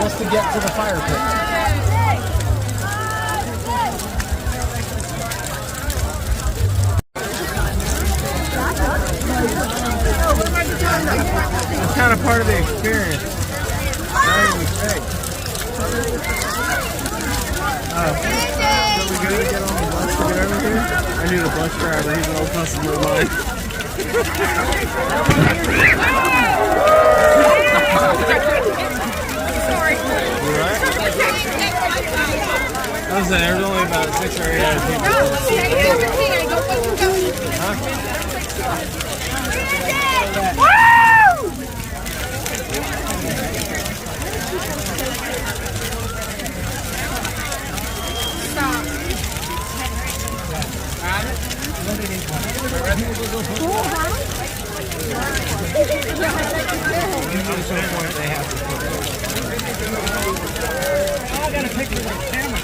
Just to get to the fire pit. It's kind of part of the experience. So we go to get on the bus to get over here? I knew the bus driver, he's an old customer of mine. I was saying, there was only about 6 or 8 other people. Huh? I got a picture of the camera.